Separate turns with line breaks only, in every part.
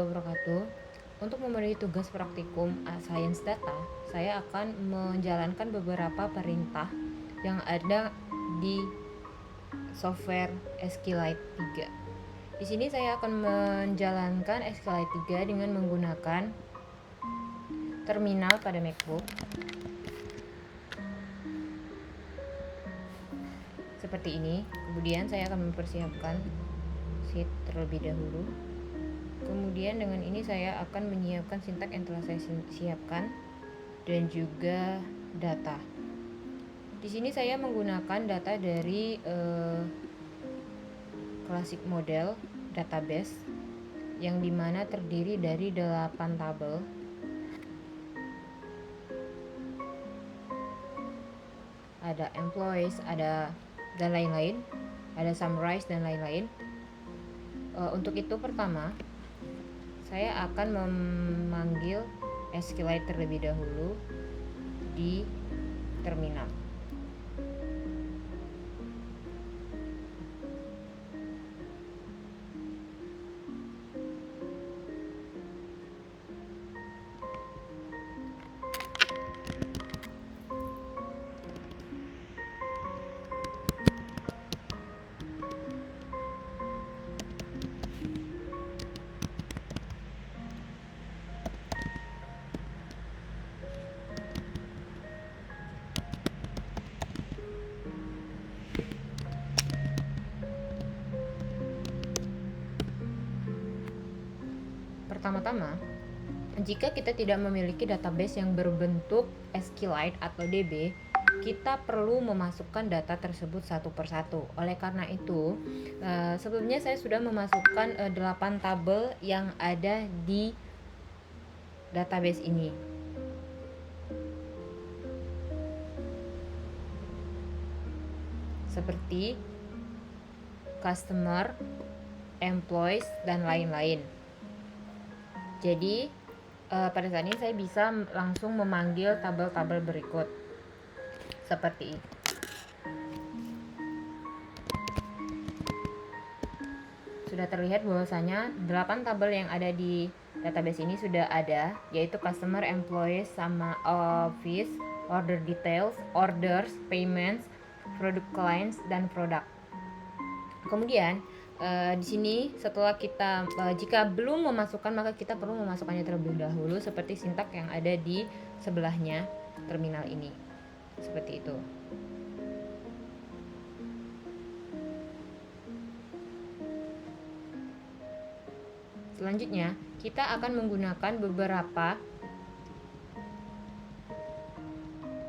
wabarakatuh. Untuk memenuhi tugas praktikum Science Data, saya akan menjalankan beberapa perintah yang ada di software SQLite 3. Di sini saya akan menjalankan SQLite 3 dengan menggunakan terminal pada MacBook seperti ini. Kemudian saya akan mempersiapkan sheet terlebih dahulu. Kemudian dengan ini saya akan menyiapkan sintak yang telah saya siapkan dan juga data. Di sini saya menggunakan data dari classic model database yang dimana terdiri dari 8 tabel. Ada employees, ada dan lain-lain, ada summarize dan lain-lain. Untuk itu pertama saya akan memanggil SQLite terlebih dahulu di terminal. Pertama-tama, jika kita tidak memiliki database yang berbentuk SQLite atau DB, kita perlu memasukkan data tersebut satu persatu. Oleh karena itu, sebelumnya saya sudah memasukkan 8 tabel yang ada di database ini. Seperti customer, employees, dan lain-lain. Jadi pada saat ini saya bisa langsung memanggil tabel-tabel berikut seperti ini. Sudah terlihat bahwasanya 8 tabel yang ada di database ini sudah ada, yaitu customer, employees, sama office, order details, orders, payments, product clients, dan product. Kemudian di sini setelah kita jika belum memasukkan, maka kita perlu memasukkannya terlebih dahulu seperti sintak yang ada di sebelahnya terminal ini. Seperti itu. Selanjutnya, kita akan menggunakan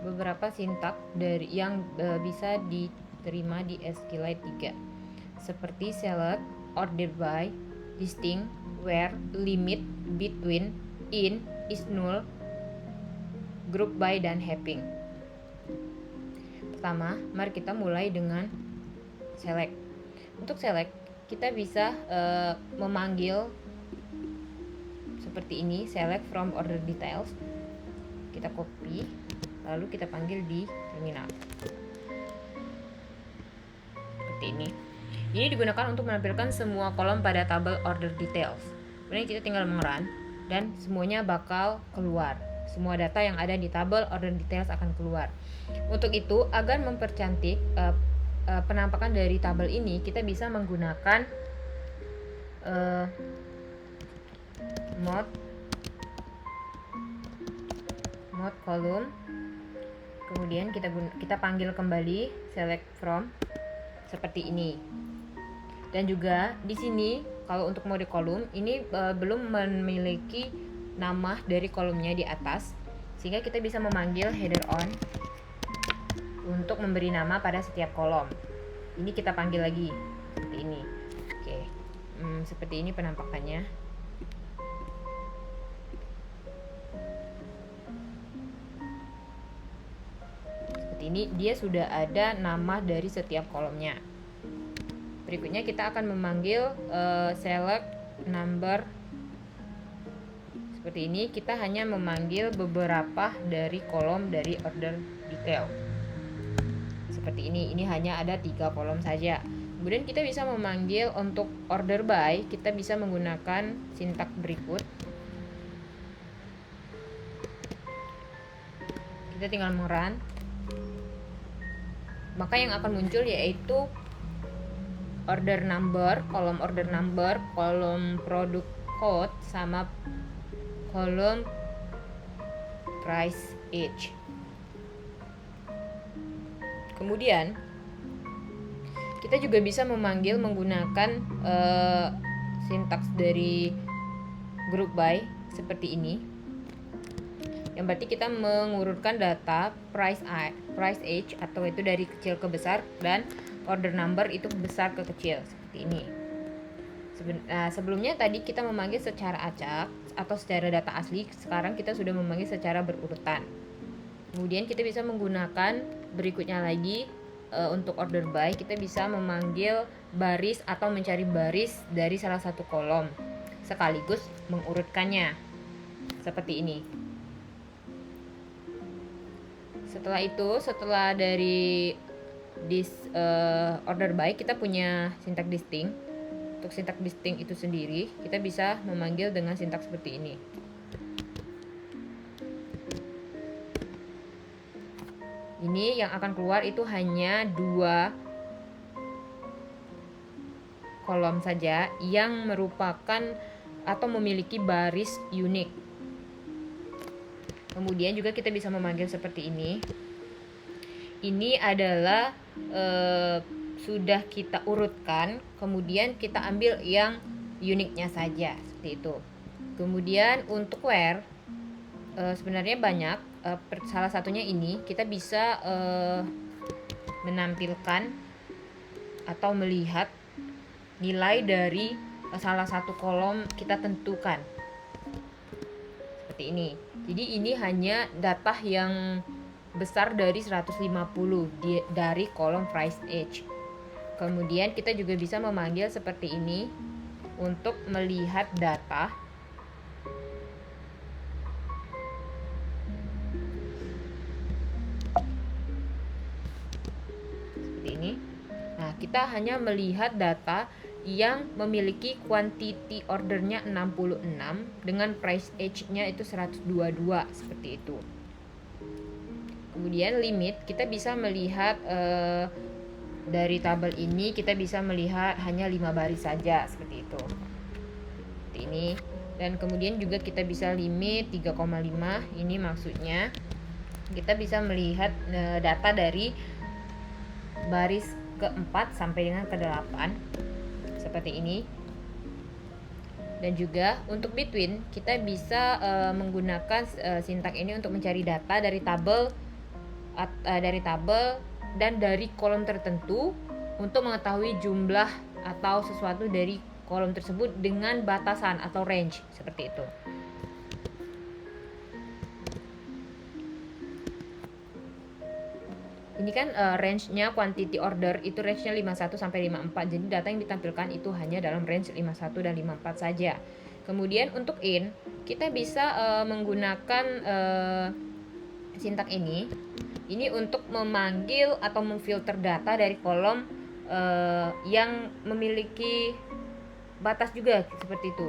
beberapa sintak dari yang bisa diterima di SQLite 3. Seperti select, order by, distinct, where, limit, between, in, is null, group by, dan heaping. Pertama, mari kita mulai dengan select. Untuk select, kita bisa memanggil seperti ini, select from order details. Kita copy, lalu kita panggil di terminal. Seperti ini. Ini digunakan untuk menampilkan semua kolom pada tabel order details. Kemudian kita tinggal mengerun dan semuanya bakal keluar. Semua data yang ada di tabel order details akan keluar. Untuk itu, agar mempercantik penampakan dari tabel ini, kita bisa menggunakan mode column. Kemudian kita panggil kembali select from seperti ini. Dan juga di sini kalau untuk mode kolom ini belum memiliki nama dari kolomnya di atas, sehingga kita bisa memanggil header on untuk memberi nama pada setiap kolom. Ini kita panggil lagi seperti ini. Oke, seperti ini penampakannya. Seperti ini, dia sudah ada nama dari setiap kolomnya. Berikutnya kita akan memanggil select number. Seperti ini, kita hanya memanggil beberapa dari kolom dari order detail. Seperti ini hanya ada 3 kolom saja. Kemudian kita bisa memanggil untuk order by, kita bisa menggunakan sintak berikut. Kita tinggal merun, maka yang akan muncul yaitu order number, kolom product code, sama kolom price age. Kemudian kita juga bisa memanggil menggunakan sintaks dari group by seperti ini, yang berarti kita mengurutkan data price age, atau itu dari kecil ke besar, dan order number itu besar ke kecil seperti ini. Sebelumnya tadi kita memanggil secara acak atau secara data asli, sekarang kita sudah memanggil secara berurutan. Kemudian kita bisa menggunakan berikutnya lagi, untuk order by kita bisa memanggil baris atau mencari baris dari salah satu kolom sekaligus mengurutkannya seperti ini. Setelah dari order by, kita punya sintak distinct. Untuk sintak distinct itu sendiri kita bisa memanggil dengan sintak seperti ini. Ini yang akan keluar itu hanya 2 kolom saja yang merupakan atau memiliki baris unik. Kemudian juga kita bisa memanggil seperti ini. Ini adalah sudah kita urutkan, kemudian kita ambil yang uniknya saja seperti itu. Kemudian untuk where sebenarnya banyak. Salah satunya ini kita bisa menampilkan atau melihat nilai dari salah satu kolom kita tentukan seperti ini. Jadi ini hanya data yang besar dari 150 dari kolom price age. Kemudian kita juga bisa memanggil seperti ini untuk melihat data ini. Nah, kita hanya melihat data yang memiliki quantity ordernya 66 dengan price age-nya itu 122 seperti itu. Kemudian limit, kita bisa melihat dari tabel ini kita bisa melihat hanya 5 baris saja seperti itu. Seperti ini. Dan kemudian juga kita bisa limit 3,5. Ini maksudnya kita bisa melihat data dari baris ke-4 sampai dengan ke-8 seperti ini. Dan juga untuk between kita bisa menggunakan sintak ini untuk mencari data dari tabel dan dari kolom tertentu untuk mengetahui jumlah atau sesuatu dari kolom tersebut dengan batasan atau range seperti itu. Ini kan range-nya quantity order itu range-nya 51 sampai 54. Jadi data yang ditampilkan itu hanya dalam range 51 dan 54 saja. Kemudian untuk in, kita bisa menggunakan sintak ini untuk memanggil atau memfilter data dari kolom yang memiliki batas juga seperti itu.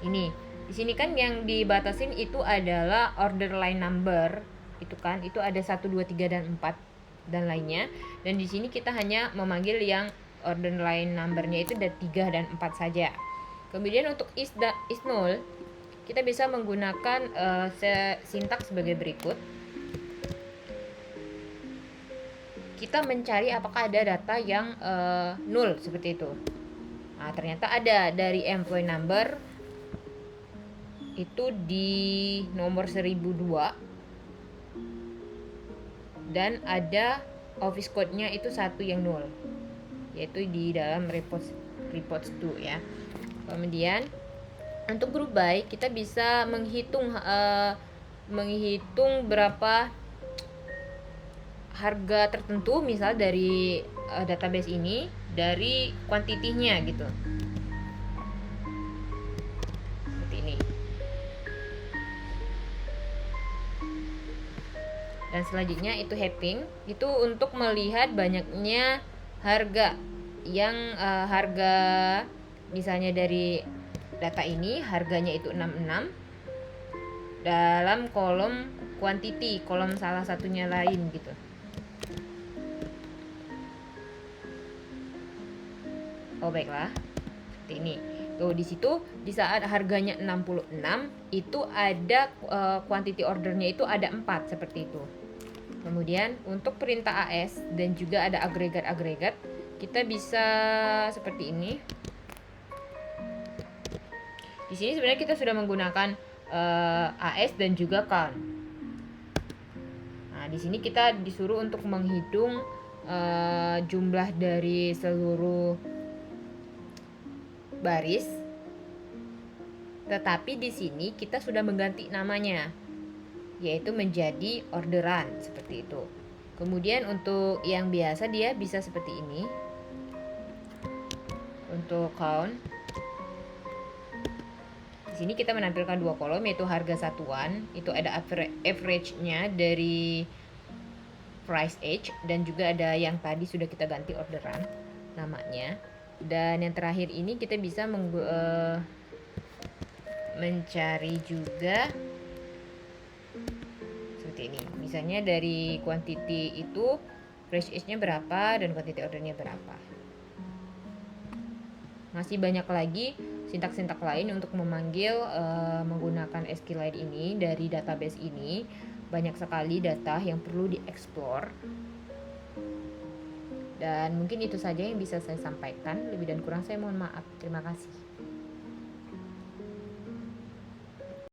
Ini di sini kan yang dibatasin itu adalah order line number, itu kan, itu ada 1, 2, 3 dan 4 dan lainnya. Dan di sini kita hanya memanggil yang order line numbernya itu ada 3 dan 4 saja. Kemudian untuk is null, kita bisa menggunakan sintak sebagai berikut. Kita mencari apakah ada data yang null seperti itu. Nah, ternyata ada dari employee number itu di nomor 1002 dan ada office code-nya itu 1 yang null, yaitu di dalam reports 2 ya. Kemudian untuk group by kita bisa menghitung berapa harga tertentu, misal dari database ini, dari kuantitinya gitu. Dan selanjutnya itu Happing, itu untuk melihat banyaknya harga yang harga misalnya dari data ini harganya itu 66 dalam kolom quantity, kolom salah satunya lain gitu. Oh baiklah, seperti ini. Tuh di situ di saat harganya 66 itu ada quantity ordernya itu ada 4 seperti itu. Kemudian untuk perintah AS dan juga ada agregat-agregat, kita bisa seperti ini. Di sini sebenarnya kita sudah menggunakan AS dan juga count. Nah, di sini kita disuruh untuk menghitung jumlah dari seluruh baris. Tetapi di sini kita sudah mengganti namanya, yaitu menjadi orderan seperti itu. Kemudian untuk yang biasa dia bisa seperti ini. Untuk count, di sini kita menampilkan 2 kolom, yaitu harga satuan, itu ada average-nya dari price age, dan juga ada yang tadi sudah kita ganti orderan namanya. Dan yang terakhir ini kita bisa mencari juga seperti ini. Misalnya dari quantity itu price age-nya berapa dan quantity ordernya berapa. Masih banyak lagi sintak-sintak lain untuk memanggil menggunakan SQLite ini dari database ini. Banyak sekali data yang perlu dieksplor. Dan mungkin itu saja yang bisa saya sampaikan. Lebih dan kurang saya mohon maaf. Terima kasih.